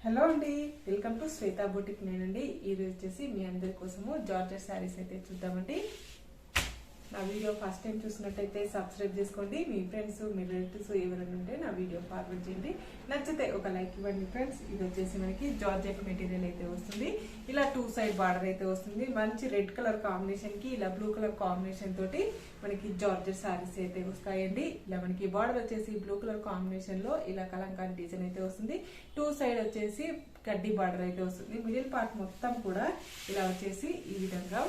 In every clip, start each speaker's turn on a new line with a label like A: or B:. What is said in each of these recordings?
A: Hello అండి, welcome to Shweta boutique. నేనండి ఈరోజు వచ్చేసి మీ అందరి కోసము జార్జెట్ శారీస్ అయితే చూద్దామండి. నా వీడియో ఫస్ట్ టైం చూసినట్టయితే సబ్స్క్రైబ్ చేసుకోండి. మీ ఫ్రెండ్స్ మీ రిలేటివ్స్ ఎవరైనా ఉంటే నా వీడియో ఫార్వర్డ్ చేయండి. నచ్చితే ఒక లైక్ ఇవ్వండి ఫ్రెండ్స్. ఇది వచ్చేసి మనకి జార్జెట్ మెటీరియల్ అయితే వస్తుంది. ఇలా 2 సైడ్ బార్డర్ అయితే వస్తుంది. మంచి రెడ్ కలర్ కాంబినేషన్ కి ఇలా బ్లూ కలర్ కాంబినేషన్ తోటి మనకి జార్జెట్ శారీస్ అయితే వస్తాయండి. ఇలా మనకి బార్డర్ వచ్చేసి బ్లూ కలర్ కాంబినేషన్ లో ఇలా కలంకారీ డిజైన్ అయితే వస్తుంది. 2 సైడ్ వచ్చేసి కడ్డీ బార్డర్ అయితే వస్తుంది. మిడిల్ పార్ట్ మొత్తం కూడా ఇలా వచ్చేసి ఈ విధంగా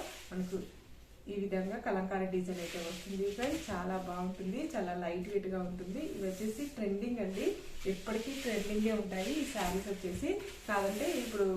A: కలంకారీ డిజైన్ అయితే వస్తుంది ఫ్రెండ్స్. చాలా బాగుంటుంది, చాలా లైట్ వెయిట్ గా ఉంటుంది. ఇవి వచ్చేసి ట్రెండింగ్ అండి, ఎప్పటికీ ట్రెండింగే ఉంటాయి ఈ శారీస్ వచ్చేసి. కాదంటే ఇప్పుడు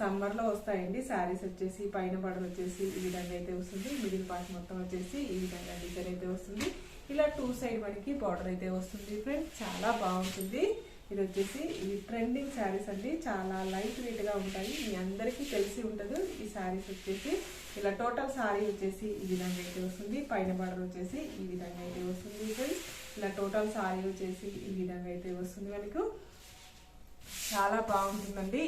A: సమ్మర్ లో వస్తాయండి శారీస్ వచ్చేసి. పైన బార్డర్ వచ్చేసి ఈ విధంగా అయితే వస్తుంది. మిడిల్ పార్ట్ మొత్తం వచ్చేసి ఈ విధంగా డిజైన్ అయితే వస్తుంది. ఇలా 2 సైడ్ మనకి బార్డర్ అయితే వస్తుంది ఫ్రెండ్స్. చాలా బాగుంటుంది. ఇది వచ్చేసి ఇవి ట్రెండింగ్ శారీస్ అండి, చాలా లైట్ వెయిట్ గా ఉంటాయి. మీ అందరికీ తెలిసి ఉంటుంది ఈ శారీస్ వచ్చేసి. ఇలా టోటల్ శారీ వచ్చేసి ఈ విధంగా అయితే వస్తుంది. పైన బార్డర్ వచ్చేసి ఈ విధంగా అయితే వస్తుంది ఫ్రెండ్స్. ఇలా టోటల్ శారీ వచ్చేసి ఈ విధంగా అయితే వస్తుంది మనకు. చాలా బాగుంటుందండి.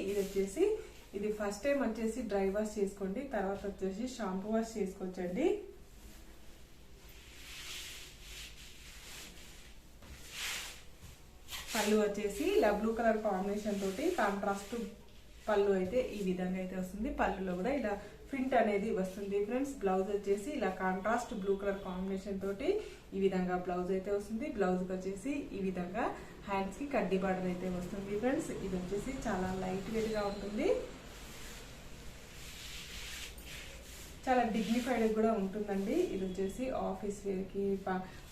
A: ఇది ఫస్ట్ టైం వచ్చేసి డ్రై వాష్ చేసుకోండి, తర్వాత వచ్చేసి షాంపూ వాష్ చేసుకోవచ్చండి. పళ్ళు వచ్చేసి ఇలా బ్లూ కలర్ కాంబినేషన్ తోటి కాంట్రాస్ట్ పళ్ళు అయితే ఈ విధంగా అయితే వస్తుంది. పళ్ళులో కూడా ఇలా ప్రింట్ అనేది వస్తుంది ఫ్రెండ్స్. బ్లౌజ్ వచ్చేసి ఇలా కాంట్రాస్ట్ బ్లూ కలర్ కాంబినేషన్ తోటి ఈ విధంగా బ్లౌజ్ అయితే వస్తుంది. బ్లౌజ్ వచ్చేసి ఈ విధంగా హ్యాండ్స్ కి కడ్డీ బార్డర్ అయితే వస్తుంది ఫ్రెండ్స్. ఇది వచ్చేసి చాలా లైట్ వెయిట్ గా ఉంటుంది, చాలా డిగ్నిఫైడ్ కూడా ఉంటుందండి. ఇది వచ్చేసి ఆఫీస్ వేర్ కి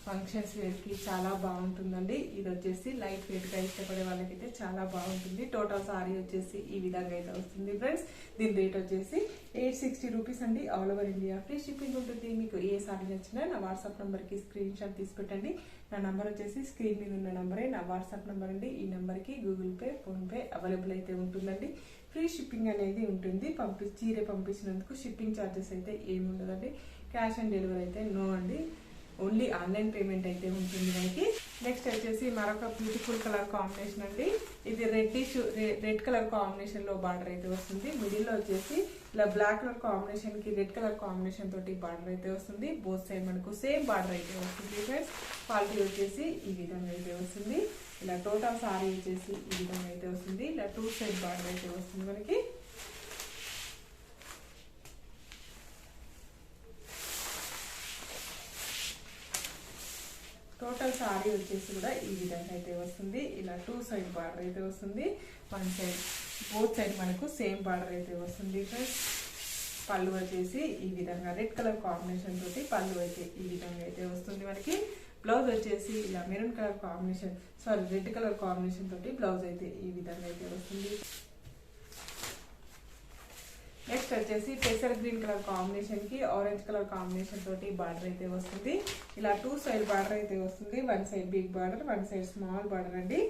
A: ఫంక్షన్స్ వేర్ కి చాలా బాగుంటుందండి. ఇది వచ్చేసి లైట్ వెయిట్ గా ఇష్టపడే వాళ్ళకైతే చాలా బాగుంటుంది. టోటల్ సారీ వచ్చేసి ఈ విధంగా అయితే వస్తుంది ఫ్రెండ్స్. దీని రేట్ వచ్చేసి 860 రూపీస్ అండి. All over India free shipping ఉంటుంది. మీకు ఏ సారీ నచ్చినా నా వాట్సాప్ నంబర్ కి స్క్రీన్ షాట్ తీసి పెట్టండి. నా నంబర్ వచ్చేసి స్క్రీన్ మీద ఉన్న నంబరే నా వాట్సాప్ నంబర్ అండి. ఈ నంబర్ కి Google pay, phone pay available అయితే ఉంటుందండి. ఫ్రీ షిప్పింగ్ అనేది ఉంటుంది. చీర పంపించినందుకు షిప్పింగ్ ఛార్జెస్ అయితే ఏమి ఉండదండి. క్యాష్ ఆన్ డెలివరీ అయితే నో అండి, ఓన్లీ ఆన్లైన్ పేమెంట్ అయితే ఉంటుంది మనకి. నెక్స్ట్ వచ్చేసి మరొక బ్యూటిఫుల్ కలర్ కాంబినేషన్ అండి. ఇది రెడ్ కలర్ కాంబినేషన్ లో బార్డర్ అయితే వస్తుంది. మిడిల్ లో వచ్చేసి ఇలా బ్లాక్ కలర్ కాంబినేషన్ కి రెడ్ కలర్ కాంబినేషన్ తోటి బార్డర్ అయితే వస్తుంది. బోత్ సైడ్ మనకు సేమ్ బార్డర్ అయితే వస్తుంది ఫ్రెండ్స్. క్వాలిటీ వచ్చేసి ఈ విధంగా అయితే వస్తుంది. ఇలా టోటల్ సారీ వచ్చేసి ఈ విధంగా అయితే వస్తుంది. ఇలా 2 సైడ్ బార్డర్ అయితే వస్తుంది మనకి. టోటల్ సారీ వచ్చేసి కూడా ఈ విధంగా అయితే వస్తుంది. ఇలా 2 సైడ్ బార్డర్ అయితే వస్తుంది. బోత్ సైడ్ మనకు సేమ్ బార్డర్ అయితే వస్తుంది ఫ్రెండ్స్. పళ్ళు వచ్చేసి ఈ విధంగా రెడ్ కలర్ కాంబినేషన్ తోటి పళ్ళు అయితే ఈ విధంగా అయితే వస్తుంది మనకి. బ్లౌజ్ వచ్చేసి ఇలా maroon colour combination red colour combination తోటి బ్లౌజ్ అయితే ఈ విధంగా అయితే వస్తుంది. నెక్స్ట్ వచ్చేసి పెసర్ గ్రీన్ కలర్ కాంబినేషన్ కి ఆరెంజ్ కలర్ కాంబినేషన్ తోటి బార్డర్ అయితే వస్తుంది. ఇలా 2 సైడ్ బార్డర్ అయితే వస్తుంది. 1 side big border, 1 side small border అండి.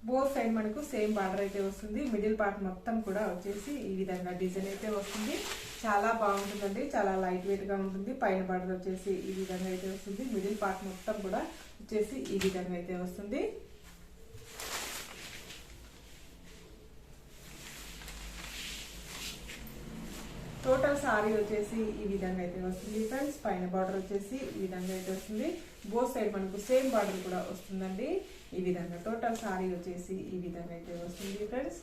A: బోత్ సైడ్ మనకు సేమ్ బార్డర్ అయితే వస్తుంది. మిడిల్ పార్ట్ మొత్తం కూడా వచ్చేసి ఈ విధంగా డిజైన్ అయితే వస్తుంది. చాలా బాగుంటుందండి, చాలా లైట్ వెయిట్ గా ఉంటుంది. పైన బార్డర్ వచ్చేసి ఈ విధంగా అయితే వస్తుంది. మిడిల్ పార్ట్ మొత్తం కూడా వచ్చేసి ఈ విధంగా అయితే వస్తుంది. టోటల్ సారీ వచ్చేసి ఈ విధంగా అయితే వస్తుంది ఫ్రెండ్స్. పైన బార్డర్ వచ్చేసి ఈ విధంగా అయితే వస్తుంది. బోత్ సైడ్ మనకు సేమ్ బార్డర్ కూడా వస్తుందండి. ఈ విధంగా టోటల్ సారీ వచ్చేసి ఈ విధంగా అయితే వస్తుంది ఫ్రెండ్స్.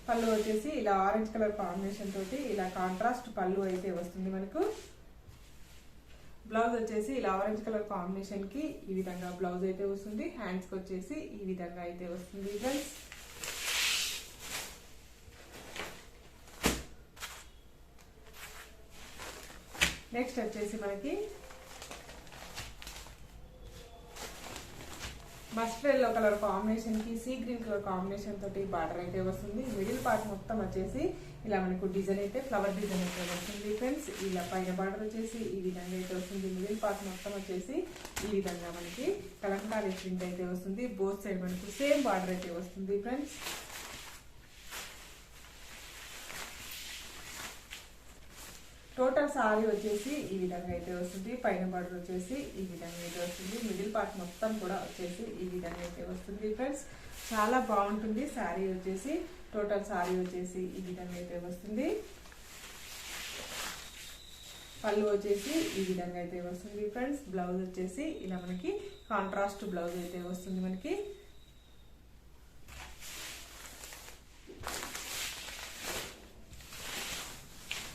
A: పళ్ళు వచ్చేసి ఇలా ఆరెంజ్ కలర్ కాంబినేషన్ తోటి ఇలా కాంట్రాస్ట్ పళ్ళు అయితే వస్తుంది మనకు. బ్లౌజ్ వచ్చేసి ఇలా ఆరెంజ్ కలర్ కాంబినేషన్ కి ఈ విధంగా బ్లౌజ్ అయితే వస్తుంది. హ్యాండ్స్ కి వచ్చేసి ఈ విధంగా అయితే వస్తుంది ఫ్రెండ్స్. నెక్స్ట్ వచ్చేసి మనకి మస్టర్డ్ ఎల్లో కలర్ కాంబినేషన్ కి సీ గ్రీన్ కలర్ కాంబినేషన్ తోటి బార్డర్ అయితే వస్తుంది. మిడిల్ పార్ట్ మొత్తం వచ్చేసి ఇలా మనకు డిజైన్ అయితే ఫ్లవర్ డిజైన్ అయితే వస్తుంది ఫ్రెండ్స్. ఇలా పైన బార్డర్ వచ్చేసి ఈ విధంగా అయితే వస్తుంది. మిడిల్ పార్ట్ మొత్తం వచ్చేసి ఈ విధంగా మనకి కలంకారీ ప్రింట్ అయితే వస్తుంది. బోత్ సైడ్ మనకు సేమ్ బార్డర్ అయితే వస్తుంది ఫ్రెండ్స్. టోటల్ సారీ వచ్చేసి ఈ విధంగా అయితే వస్తుంది. పైన బార్డర్ వచ్చేసి ఈ విధంగా అయితే వస్తుంది. మిడిల్ పార్ట్ మొత్తం కూడా వచ్చేసి ఈ విధంగా అయితే వస్తుంది ఫ్రెండ్స్. చాలా బాగుంటుంది శారీ వచ్చేసి. టోటల్ శారీ వచ్చేసి ఈ విధంగా అయితే వస్తుంది. పళ్ళు వచ్చేసి ఈ విధంగా అయితే వస్తుంది ఫ్రెండ్స్. బ్లౌజ్ వచ్చేసి ఇలా మనకి కాంట్రాస్ట్ బ్లౌజ్ అయితే వస్తుంది మనకి.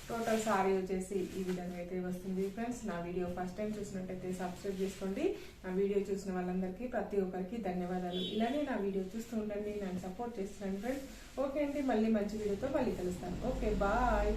A: టోటల్ సారీ వచ్చేసి ఈ విధంగా అయితే వస్తుంది ఫ్రెండ్స్. నా వీడియో ఫస్ట్ టైం చూసినట్టయితే సబ్స్క్రైబ్ చేసుకోండి. నా వీడియో చూసిన వాళ్ళందరికీ ప్రతి ఒక్కరికి ధన్యవాదాలు. ఇలానే నా వీడియో చూస్తూ ఉండండి, నన్ను సపోర్ట్ చేస్తున్నాను ఫ్రెండ్స్. ఓకే అండి, మళ్ళీ మంచి వీడియోతో మళ్ళీ కలుస్తాను. Okay, bye.